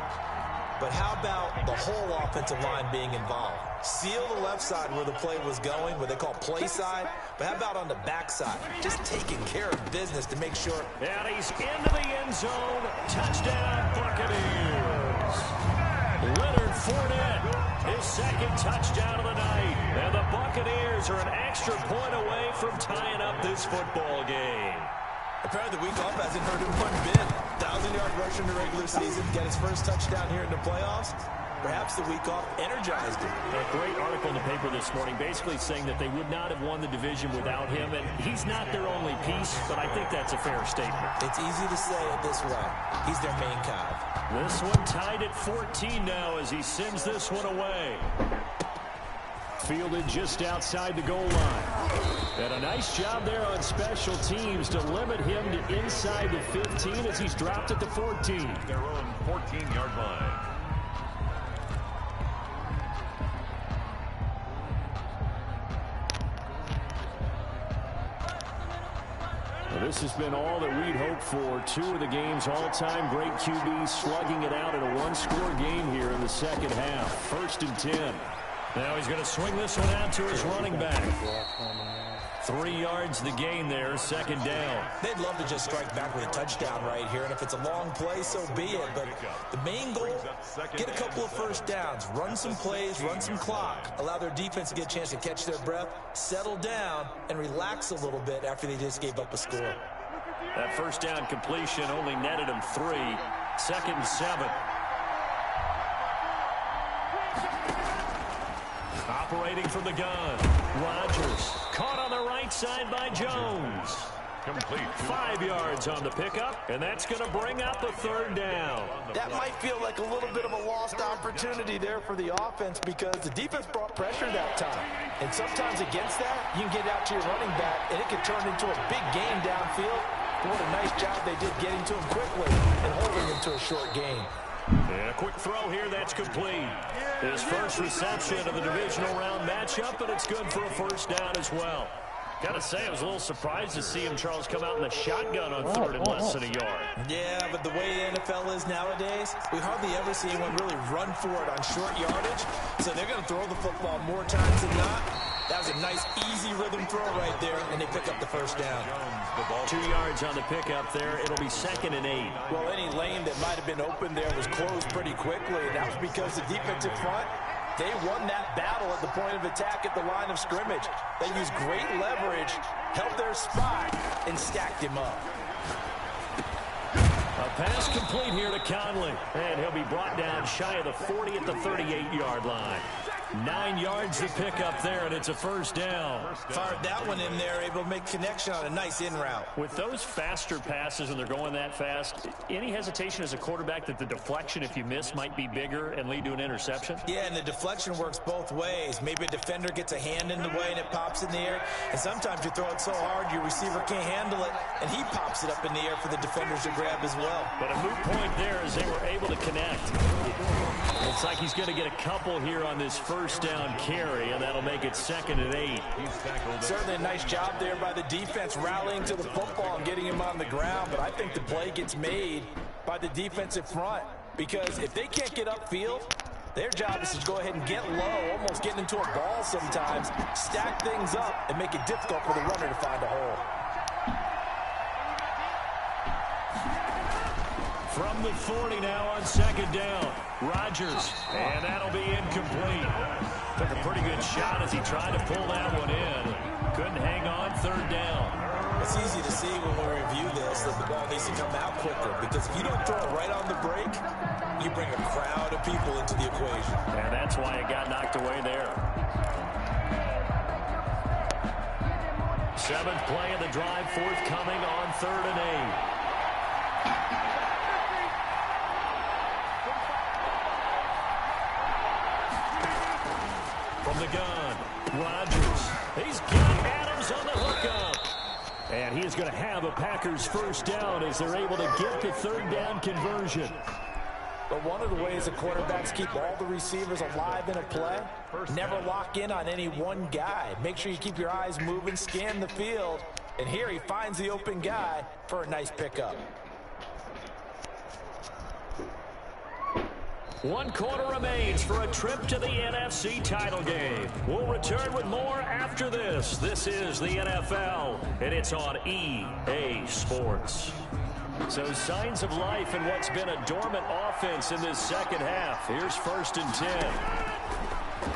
But how about the whole offensive line being involved? Seal the left side where the play was going, what they call play side. But how about on the back side? Just taking care of business to make sure. And he's into the end zone. Touchdown, Buccaneers. Leonard Fournette, his 2nd touchdown of the night. And the Buccaneers are an extra point away from tying up this football game. Apparently the week off hasn't hurt him one bit. 1,000-yard rusher pressure in the regular season, get his first touchdown here in the playoffs. Perhaps the week off energized him. A great article in the paper this morning basically saying that they would not have won the division without him, and he's not their only piece, but I think that's a fair statement. It's easy to say it this way. He's their main guy. This one tied at 14 now as he sends this one away. Fielded just outside the goal line. And a nice job there on special teams to limit him to inside the 15 as he's dropped at the 14. Their own 14-yard line. Well, this has been all that we'd hoped for. Two of the game's all-time great QBs slugging it out in a one-score game here in the second half. 1st and 10. Now he's going to swing this one out to his running back. 3 yards the gain there, 2nd down. They'd love to just strike back with a touchdown right here, and if it's a long play, so be it. But the main goal, get a couple of first downs, run some plays, run some clock, allow their defense to get a chance to catch their breath, settle down, and relax a little bit after they just gave up a score. That first down completion only netted him 3. 2nd and 7. Operating from the gun, Rodgers caught on the right side by Jones. Complete. 5 yards on the pickup, and that's going to bring up a 3rd down. That might feel like a little bit of a lost opportunity there for the offense because the defense brought pressure that time. And sometimes against that, you can get out to your running back, and it can turn into a big gain downfield. But what a nice job they did getting to him quickly and holding him to a short gain. And a quick throw here, that's complete. His first reception of the divisional round matchup, but it's good for a 1st down as well. Gotta say, I was a little surprised to see him, Charles, come out in the shotgun on 3rd and less than a yard. Yeah, but the way the NFL is nowadays, we hardly ever see anyone really run for it on short yardage. So they're going to throw the football more times than not. That was a nice, easy rhythm throw right there, and they pick up the 1st down. 2 yards on the pickup there. It'll be 2nd and 8. Well, any lane that might have been open there was closed pretty quickly, and that was because the defensive front, they won that battle at the point of attack at the line of scrimmage. They used great leverage, held their spot, and stacked him up. A pass complete here to Conley, and he'll be brought down shy of the 40 at the 38-yard line. 9 yards to pick up there, and it's a 1st down. Fired that one in there, able to make connection on a nice in route. With those faster passes and they're going that fast, any hesitation as a quarterback that the deflection, if you miss, might be bigger and lead to an interception? Yeah, and the deflection works both ways. Maybe a defender gets a hand in the way and it pops in the air, and sometimes you throw it so hard your receiver can't handle it, and he pops it up in the air for the defenders to grab as well. But a moot point there as they were able to connect. Looks like he's going to get a couple here on this 1st down carry, and that'll make it 2nd and 8. Certainly a nice job there by the defense rallying to the football and getting him on the ground, but I think the play gets made by the defensive front because if they can't get upfield, their job is to go ahead and get low, almost getting into a ball sometimes, stack things up, and make it difficult for the runner to find a hole. From the 40 now on 2nd down, Rodgers, and that'll be incomplete. Took a pretty good shot as he tried to pull that one in. Couldn't hang on, 3rd down. It's easy to see when we review this that the ball needs to come out quicker because if you don't throw it right on the break, you bring a crowd of people into the equation. And that's why it got knocked away there. 7th play of the drive, forthcoming on 3rd and 8. From the gun, Rodgers. He's got Adams on the hookup. And he is going to have a Packers 1st down as they're able to get the 3rd down conversion. But one of the ways the quarterbacks keep all the receivers alive in a play, never lock in on any one guy. Make sure you keep your eyes moving, scan the field. And here he finds the open guy for a nice pickup. 1 quarter remains for a trip to the NFC title game. We'll return with more after this. This is the NFL, and it's on EA Sports. So signs of life in what's been a dormant offense in this second half. Here's 1st and 10.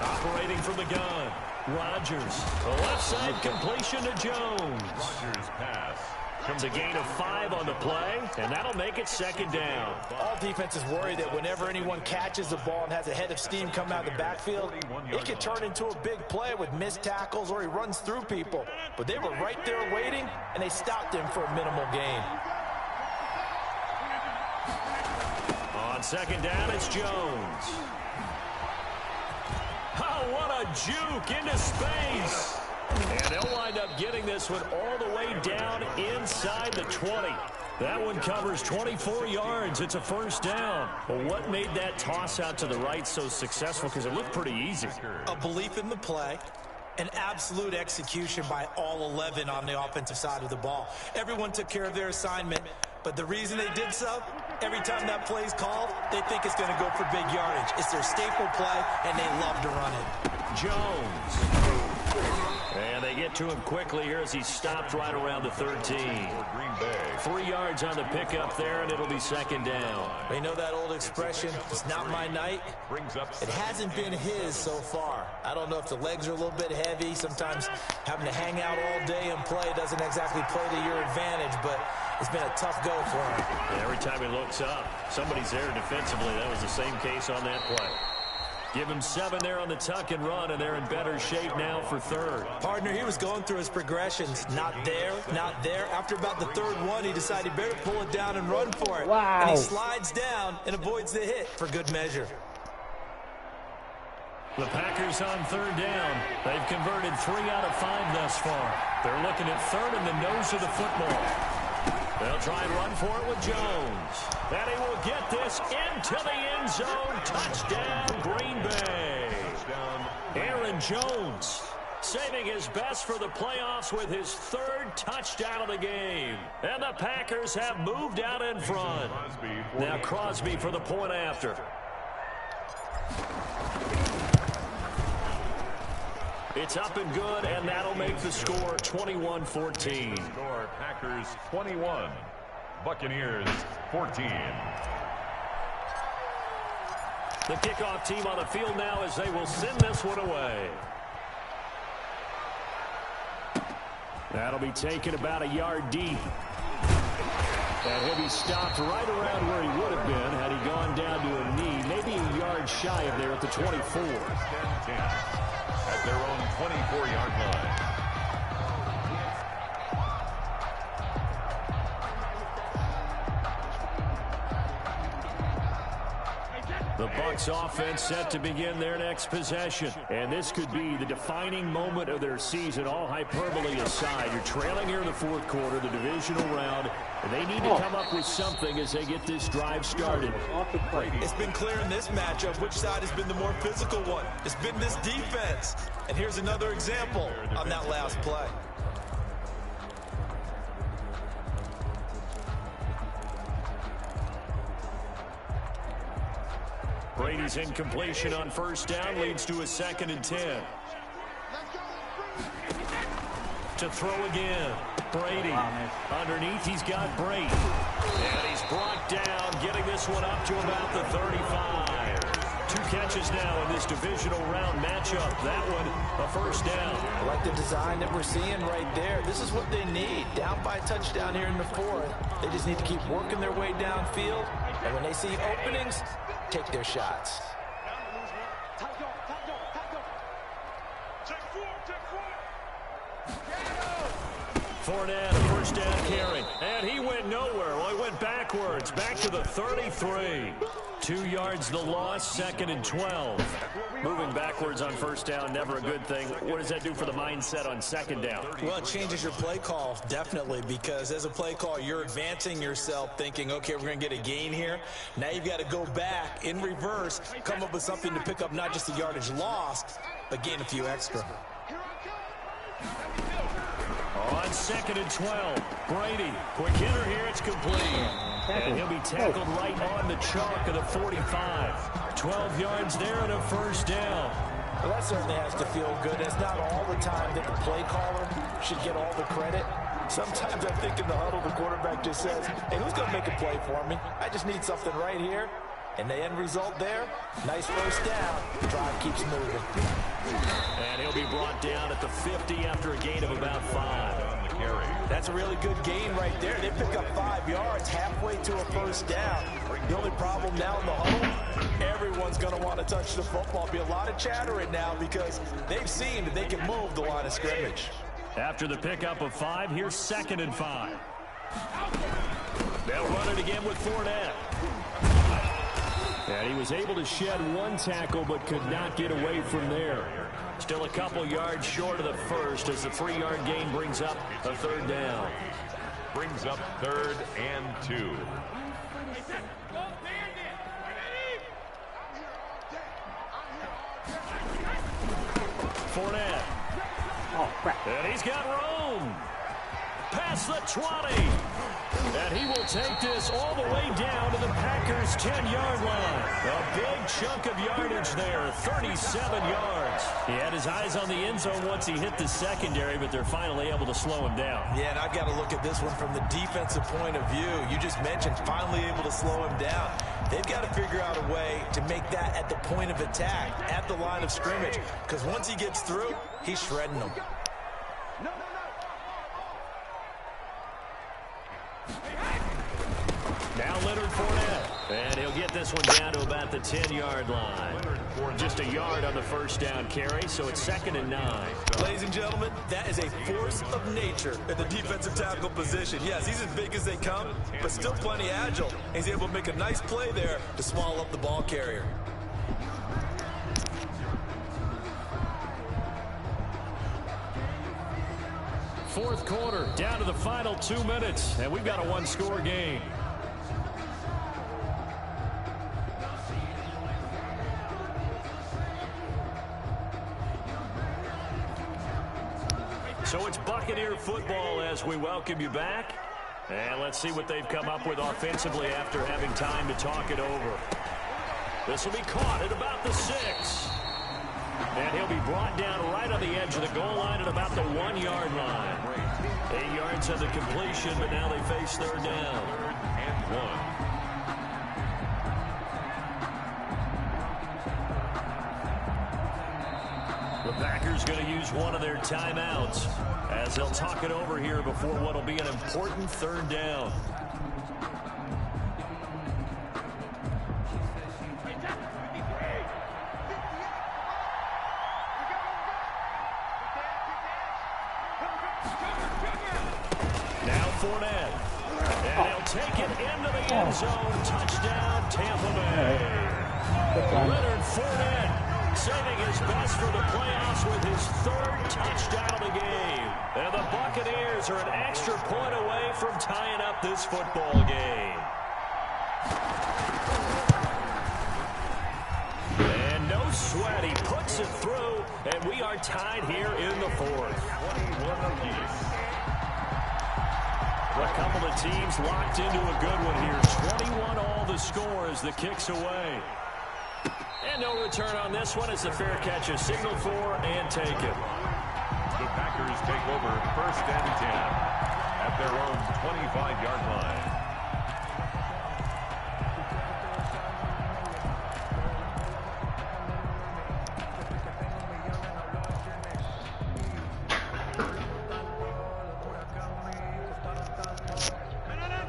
Operating from the gun, Rodgers. The left side completion to Jones. Rodgers pass Comes a gain of 5 on the play, and that'll make it second down. All defenses worry that whenever anyone catches the ball and has a head of steam come out of the backfield, it can turn into a big play with missed tackles or he runs through people. But they were right there waiting, and they stopped him for a minimal gain. On second down, it's Jones. Oh, what a juke into space. And they'll wind up getting this one all the way down inside the 20. That one covers 24 yards. It's a first down. But what made that toss out to the right so successful? Because it looked pretty easy. A belief in the play. An absolute execution by all 11 on the offensive side of the ball. Everyone took care of their assignment, but the reason they did so, every time that play is called, they think it's going to go for big yardage. It's their staple play, and they love to run it. Jones. And they get to him quickly here as he stopped right around the 13. 3 yards on the pickup there, and it'll be second down. They know that old expression, it's not my night. It hasn't been his so far. I don't know if the legs are a little bit heavy. Sometimes having to hang out all day and play doesn't exactly play to your advantage, but it's been a tough go for him. And every time he looks up, somebody's there defensively. That was the same case on that play. Give him 7 there on the tuck and run, and they're in better shape now for third. Partner, he was going through his progressions. Not there, not there. After about the third one, he decided he better pull it down and run for it. Wow. And he slides down and avoids the hit for good measure. The Packers on third down. They've converted 3 out of 5 thus far. They're looking at third in the nose of the football. They'll try and run for it with Jones. And he will get this into the end zone. Touchdown, Green Bay. Aaron Jones saving his best for the playoffs with his 3rd touchdown of the game. And the Packers have moved out in front. Now Crosby for the point after. It's up and good, and that'll make the score 21-14. Score Packers 21, Buccaneers 14. The kickoff team on the field now as they will send this one away. That'll be taken about a yard deep. And he'll be stopped right around where he would have been had he gone down to a knee, maybe a yard shy of there at the 24. 10-10. At their own 24-yard line. The Bucs offense set to begin their next possession. And this could be the defining moment of their season, all hyperbole aside. You're trailing here in the 4th quarter, the divisional round, and they need to come up with something as they get this drive started. It's been clear in this matchup which side has been the more physical one. It's been this defense. And here's another example on that last play. Brady's incompletion on first down leads to a 2nd and 10. To throw again. Brady. Underneath, he's got Brady. And he's brought down, getting this one up to about the 35. 2 catches now in this divisional round matchup. That one, a first down. I like the design that we're seeing right there. This is what they need. Down by a touchdown here in the 4th. They just need to keep working their way downfield. And when they see openings, take their shots. Fournette, a first down carry. And he went nowhere. Well, he went backwards. Back to the 33. 2 yards the loss, 2nd and 12. Moving backwards on first down, never a good thing. What does that do for the mindset on second down? Well, it changes your play call, definitely, because as a play call, you're advancing yourself thinking, okay, we're going to get a gain here. Now you've got to go back in reverse, come up with something to pick up not just the yardage lost, but gain a few extra. On 2nd and 12, Brady, quick hitter here, it's complete. And he'll be tackled right on the chalk of the 45. 12 yards there and a first down. Well, that certainly has to feel good. It's not all the time that the play caller should get all the credit. Sometimes I think in the huddle, the quarterback just says, hey, who's going to make a play for me? I just need something right here. And the end result there, nice first down. The drive keeps moving. And he'll be brought down at the 50 after a gain of about 5. carry. That's a really good gain right there. They pick up 5 yards halfway to a first down. The only problem now in the huddle, everyone's going to want to touch the football. Be a lot of chattering now because they've seen that they can move the line of scrimmage. After the pickup of 5, here's 2nd and 5. They'll run it again with Fournette. And he was able to shed 1 tackle but could not get away from there. Still a couple yards short of the first as the 3-yard gain brings up a 3rd down. Brings up 3rd and 2. Fournette. Oh, crap. And he's got room. Past the 20. And he will take this all the way down to the Packers' 10-yard line. A big chunk of yardage there, 37 yards. He had his eyes on the end zone once he hit the secondary, but they're finally able to slow him down. Yeah, and I've got to look at this one from the defensive point of view. You just mentioned finally able to slow him down. They've got to figure out a way to make that at the point of attack, at the line of scrimmage, because once he gets through, he's shredding them. Now Leonard Fournette, and he'll get this one down to about the 10-yard line. Just a yard on the first down carry, so it's 2nd and 9. Ladies and gentlemen, that is a force of nature at the defensive tackle position. Yes, he's as big as they come, but still plenty agile. He's able to make a nice play there to swallow up the ball carrier. Fourth quarter, down to the final 2 minutes, and we've got a 1-score game. So it's Buccaneer football as we welcome you back. And let's see what they've come up with offensively after having time to talk it over. This will be caught at about the 6. And he'll be brought down right on the edge of the goal line at about the 1-yard line. 8 yards of the completion, but now they face 3rd down. 3rd and 1. The Packers going to use one of their timeouts as they'll talk it over here before what will be an important 3rd down. Now Fournette. And he'll take it into the end zone. Touchdown, Tampa Bay. Leonard Fournette saving his best for the playoffs with his 3rd touchdown of the game. And the Buccaneers are an extra point away from tying up this football game. And no sweat, he puts it through, and we are tied here in the 4th. 21 apiece. A couple of teams locked into a good one here. 21 all the score as the kick's away. And no return on this one as the fair catch is signaled for and taken. The Packers take over 1st and 10 at their own 25-yard line.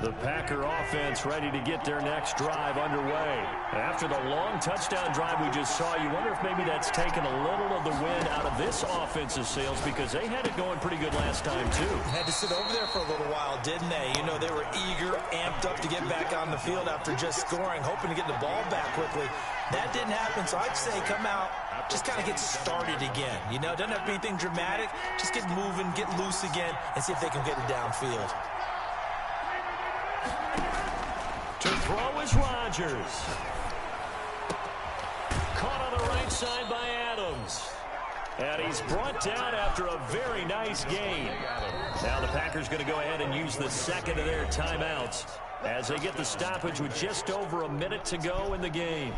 The Packer offense ready to get their next drive underway. After the long touchdown drive we just saw, you wonder if maybe that's taken a little of the wind out of this offense's sails because they had it going pretty good last time, too. Had to sit over there for a little while, didn't they? You know, they were eager, amped up to get back on the field after just scoring, hoping to get the ball back quickly. That didn't happen, so I'd say come out, just kind of get started again. You know, doesn't have to be anything dramatic. Just get moving, get loose again, and see if they can get it downfield. To throw is Rodgers. Caught on the right side by Adams. And he's brought down after a very nice gain. Now the Packers going to go ahead and use the 2nd of their timeouts as they get the stoppage with just over a minute to go in the game.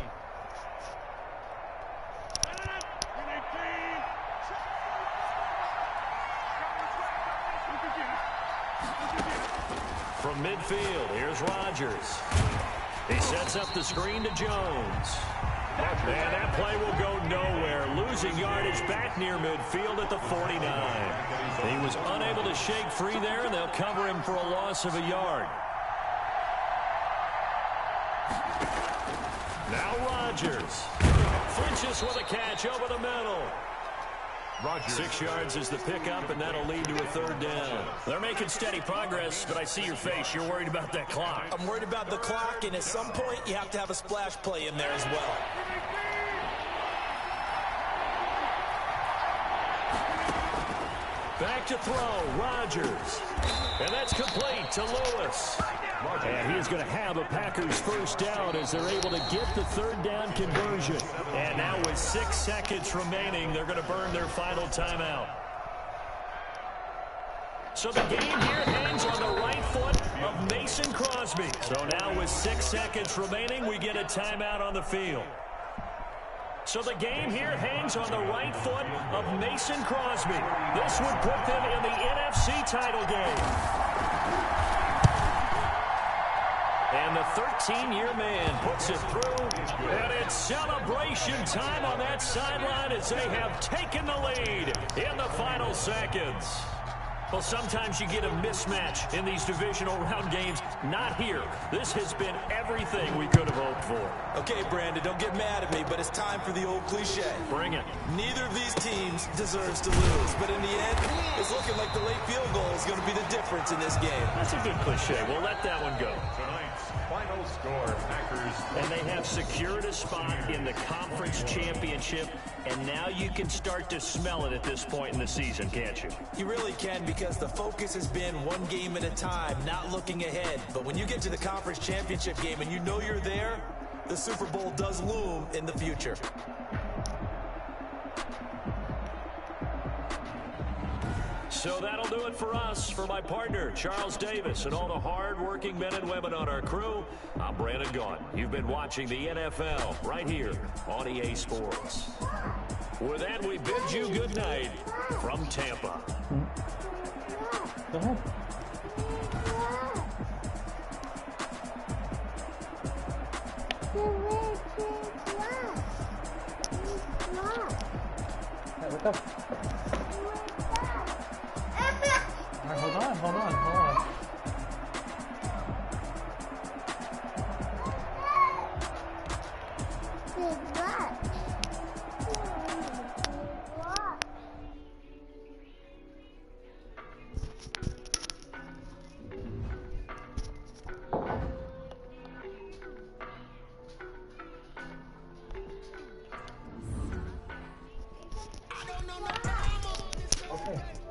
From midfield, here's Rodgers. He sets up the screen to Jones. And that play will go nowhere. Losing yardage back near midfield at the 49. He was unable to shake free there, and they'll cover him for a loss of a yard. Now Rodgers. Flinches with a catch over the middle. 6 yards is the pickup, and that'll lead to a 3rd down. They're making steady progress, but I see your face. You're worried about that clock. I'm worried about the clock, and at some point, you have to have a splash play in there as well. Back to throw, Rodgers. And that's complete to Lewis. And he is going to have a Packers 1st down as they're able to get the 3rd down conversion. And now with 6 seconds remaining, they're going to burn their final timeout. So the game here hangs on the right foot of Mason Crosby. So now with 6 seconds remaining, we get a timeout on the field. So the game here hangs on the right foot of Mason Crosby. This would put them in the NFC title game. And the 13-year man puts it through. And it's celebration time on that sideline as they have taken the lead in the final seconds. Well, sometimes you get a mismatch in these divisional round games. Not here. This has been everything we could have hoped for. Okay, Brandon, don't get mad at me, but it's time for the old cliche. Bring it. Neither of these teams deserves to lose, but in the end, it's looking like the late field goal is going to be the difference in this game. That's a good cliche. We'll let that one go. Tonight's final score, Packers. And they have secured a spot in the conference championship, and now you can start to smell it at this point in the season, can't you? You really can, because the focus has been one game at a time, not looking ahead. But when you get to the conference championship game and you know you're there, the Super Bowl does loom in the future. So that'll do it for us. For my partner, Charles Davis, and all the hard-working men and women on our crew, I'm Brandon Gaughan. You've been watching the NFL right here on EA Sports. With that, we bid you good night from Tampa. Go ahead. Hey, wake up. All right, hold on. Okay.